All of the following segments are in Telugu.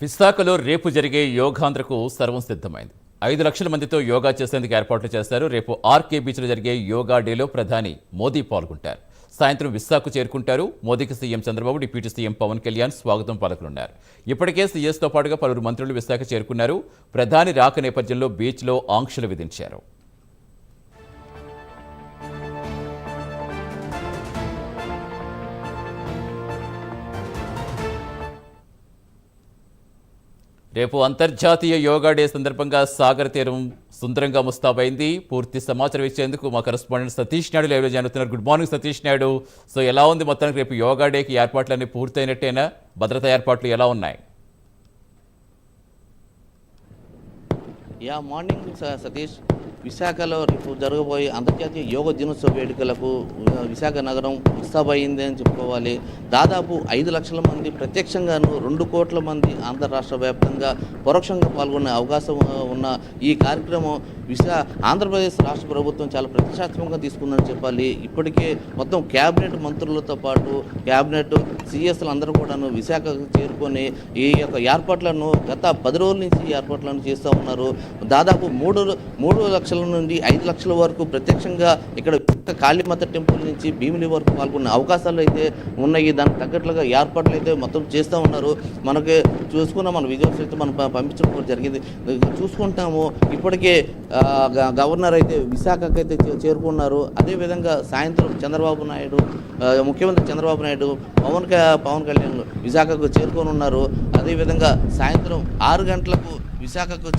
విశాఖలో రేపు జరిగే యోగాంధ్రకు సర్వం సిద్ధమైంది. 5 లక్షల మందితో యోగా చేసేందుకు ఏర్పాట్లు చేశారు. రేపు ఆర్కే బీచ్లో జరిగే యోగా డేలో ప్రధాని మోదీ పాల్గొంటారు. సాయంత్రం విశాఖకు చేరుకుంటారు. మోదీకి CM Chandrababu, deputy CM Pawan Kalyan స్వాగతం పలకనున్నారు. ఇప్పటికే సీఎస్తో పాటుగా పలువురు మంత్రులు విశాఖ చేరుకున్నారు. ప్రధాని రాక నేపథ్యంలో బీచ్లో ఆంక్షలు విధించారు. రేపు అంతర్జాతీయ యోగా డే సందర్భంగా సాగర్ తీరం సుందరంగా ముస్తాబైంది. పూర్తి సమాచారం ఇచ్చేందుకు మా కరెస్పాండెంట్ సతీష్ నాయుడు లైవ్లో join. Good morning Satish Naidu. So ఎలా ఉంది మొత్తానికి రేపు యోగా డేకి ఏర్పాట్లన్నీ పూర్తయినట్టేనా? భద్రతా ఏర్పాట్లు ఎలా ఉన్నాయి? మార్నింగ్ సతీష్, విశాఖలో రేపు జరగబోయే అంతర్జాతీయ యోగ దినోత్సవ వేడుకలకు విశాఖ నగరం ముస్తాబయింది అని చెప్పుకోవాలి. దాదాపు 5 లక్షల మంది ప్రత్యక్షంగాను 2 కోట్ల మంది ఆంధ్ర రాష్ట్ర వ్యాప్తంగా పరోక్షంగా పాల్గొనే అవకాశం ఉన్న ఈ కార్యక్రమం ఆంధ్రప్రదేశ్ రాష్ట్ర ప్రభుత్వం చాలా ప్రతిష్టాత్మకంగా తీసుకుందని చెప్పాలి. ఇప్పటికే మొత్తం క్యాబినెట్ మంత్రులతో పాటు క్యాబినెట్ సిఎస్లు అందరూ కూడాను విశాఖకు చేరుకొని ఈ యొక్క ఏర్పాట్లను గత 10 రోజుల నుంచి ఏర్పాట్లను చేస్తూ ఉన్నారు. దాదాపు 3 లక్షల నుండి 5 లక్షల వరకు ప్రత్యక్షంగా ఇక్కడ కాళీమాత టెంపుల్ నుంచి భీమిలి వరకు పాల్గొనే అవకాశాలు అయితే ఉన్నాయి. దానికి తగ్గట్లుగా ఏర్పాట్లు అయితే మొత్తం చేస్తూ ఉన్నారు. మనకి చూసుకున్న మన విజువల్స్ అయితే మనం పంపించడం జరిగింది. చూసుకుంటాము ఇప్పటికే గవర్నర్ అయితే విశాఖకి అయితే చేరుకున్నారు. అదేవిధంగా సాయంత్రం ముఖ్యమంత్రి చంద్రబాబు నాయుడు పవన్ కళ్యాణ్ విశాఖకు చేరుకొని ఉన్నారు. అదేవిధంగా సాయంత్రం 6 గంటలకు విశాఖకు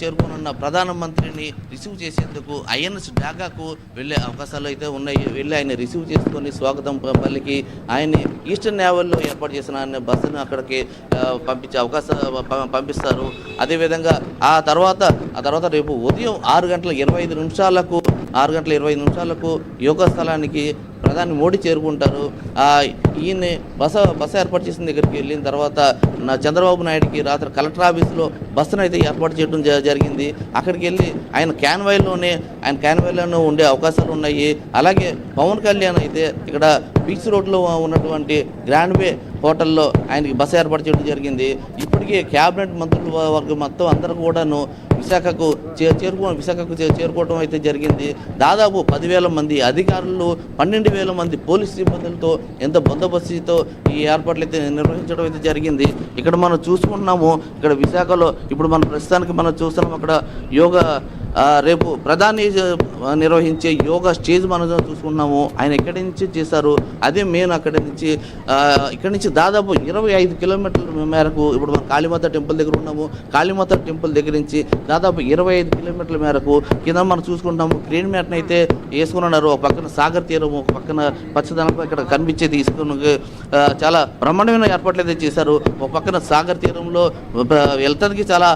చేరుకోనున్న ప్రధానమంత్రిని రిసీవ్ చేసేందుకు ఐఎన్ఎస్ డాగాకు వెళ్ళే అవకాశాలు అయితే ఉన్నాయి. వెళ్ళి ఆయన రిసీవ్ చేసుకొని స్వాగతం పలికి ఆయన్ని ఈస్టర్న్ నేవల్లో ఏర్పాటు చేసిన బస్సును అక్కడికి పంపిస్తారు. అదేవిధంగా ఆ తర్వాత రేపు ఉదయం 6 గంటల 25 నిమిషాలకు యోగా స్థలానికి ప్రధాని మోడీ చేరుకుంటారు. ఈయన బస ఏర్పాటు చేసిన దగ్గరికి వెళ్ళిన తర్వాత చంద్రబాబు నాయుడికి రాత్రి కలెక్టర్ ఆఫీసులో బస్సును అయితే ఏర్పాటు చేయడం జరిగింది. అక్కడికి వెళ్ళి ఆయన క్యాన్వాయ్లోనే ఉండే అవకాశాలు ఉన్నాయి. అలాగే పవన్ కళ్యాణ్ అయితే ఇక్కడ బీచ్ రోడ్లో ఉన్నటువంటి గ్రాండ్ వే హోటల్లో ఆయనకి బస ఏర్పాటు చేయడం జరిగింది. ఇప్పటికే క్యాబినెట్ మంత్రుల వర్గం మొత్తం అందరూ కూడాను విశాఖకు చేరుకోవడం అయితే జరిగింది. దాదాపు 10,000 మంది అధికారులు, 12,000 మంది పోలీస్ సిబ్బందులతో ఎంత బందోబస్తుతో ఈ ఏర్పాట్లు అయితే నిర్వహించడం అయితే జరిగింది. ఇక్కడ మనం చూసుకుంటున్నాము, ఇక్కడ విశాఖలో ఇప్పుడు మనం ప్రస్తుతానికి మనం చూస్తున్నాం. అక్కడ యోగా రేపు ప్రధాని నిర్వహించే యోగా స్టేజ్ మనం చూసుకుంటున్నాము. ఆయన ఎక్కడి నుంచి చేశారు, అదే మెయిన్ ఇక్కడి నుంచి దాదాపు 25 కిలోమీటర్ల మేరకు ఇప్పుడు మనం కాళీమాత టెంపుల్ దగ్గర ఉన్నాము. కాళీమాత టెంపుల్ దగ్గర నుంచి దాదాపు 25 కిలోమీటర్ల మేరకు కింద మనం చూసుకుంటాము. గ్రీన్ మ్యాట్ని అయితే వేసుకుని ఉన్నారు. ఒక పక్కన సాగర్ తీరం, ఒక పక్కన పచ్చదనంతో ఇక్కడ కనిపించేది తీసుకుని చాలా బ్రహ్మాండమైన ఏర్పాట్లు అయితే చేశారు. ఒక పక్కన సాగర్ తీరంలో వెళ్తానికి చాలా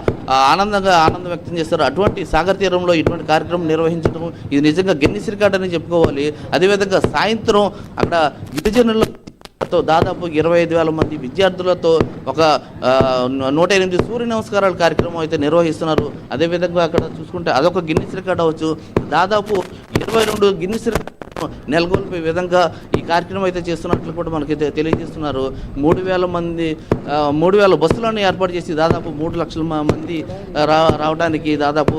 ఆనందం వ్యక్తం చేస్తారు. అటువంటి సాగర్ తీరంలో ఇటువంటి కార్యక్రమం నిర్వహించడం ఇది నిజంగా గిన్నిస్ రికార్డ్ అని చెప్పుకోవాలి. అదేవిధంగా సాయంత్రం అక్కడ గిరిజనులతో దాదాపు 25,000 మంది విద్యార్థులతో ఒక 108 సూర్య నమస్కారాల కార్యక్రమం అయితే నిర్వహిస్తున్నారు. అదేవిధంగా అక్కడ చూసుకుంటే అదొక గిన్నిస్ రికార్డ్ అవ్వచ్చు. దాదాపు 22 గిన్నిస్ రికార్డు నెలకొల్పే విధంగా ఈ కార్యక్రమం అయితే చేస్తున్నట్లు కూడా మనకి తెలియజేస్తున్నారు. 3,000 బస్సులను ఏర్పాటు చేసి దాదాపు 3 లక్షల మంది రావడానికి దాదాపు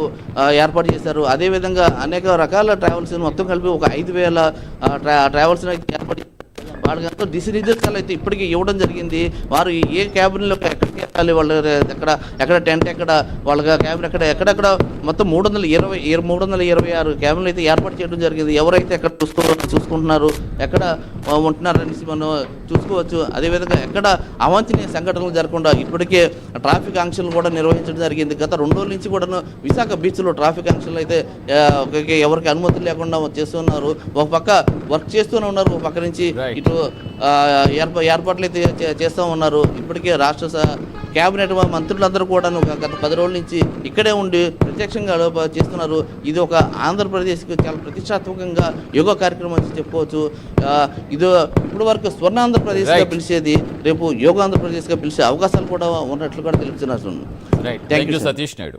ఏర్పాటు చేశారు. అదేవిధంగా అనేక రకాల ట్రావెల్స్ మొత్తం కలిపి ఒక 5,000 ట్రావెల్స్ని ఏర్పాటు వాళ్ళకి ఎంతో డిసిజన్స్ అయితే ఇప్పటికీ ఇవ్వడం జరిగింది. వారు ఏ క్యాబిన్లో ఎక్కడికి వెళ్ళాలి, వాళ్ళు ఎక్కడ టెంట్ ఎక్కడ, వాళ్ళ క్యాబిన్ ఎక్కడెక్కడ మొత్తం 326 క్యాబిన్లు అయితే ఏర్పాటు చేయడం జరిగింది. ఎవరైతే ఎక్కడ చూసుకుంటున్నారు, ఎక్కడ ఉంటున్నారనేసి మనం చూసుకోవచ్చు. అదేవిధంగా ఎక్కడ అవాంఛనీయ సంఘటనలు జరగకుండా ఇప్పటికే ట్రాఫిక్ ఆంక్షలు కూడా నిర్వహించడం జరిగింది. గత 2 రోజుల నుంచి కూడా విశాఖ బీచ్లో ట్రాఫిక్ ఆంక్షలు అయితే ఎవరికి అనుమతులు లేకుండా చేస్తున్నారు. ఒక పక్క వర్క్ చేస్తూనే ఉన్నారు, ఒక పక్క నుంచి ఇటు ఏర్పాట్లు అయితే చేస్తూ ఉన్నారు. ఇప్పటికే రాష్ట్ర క్యాబినెట్ మంత్రులందరూ కూడా గత 10 రోజుల నుంచి ఇక్కడే ఉండి ప్రత్యక్షంగా చేస్తున్నారు. ఇది ఒక ఆంధ్రప్రదేశ్కి చాలా ప్రతిష్టాత్మకంగా యోగా కార్యక్రమం అని చెప్పుకోవచ్చు. ఇది ఇప్పటి వరకు స్వర్ణ ఆంధ్రప్రదేశ్గా పిలిచేది రేపు యోగా ఆంధ్రప్రదేశ్గా పిలిచే అవకాశాలు కూడా ఉన్నట్లు కూడా తెలుస్తున్నారు. Thank you Satish Naidu.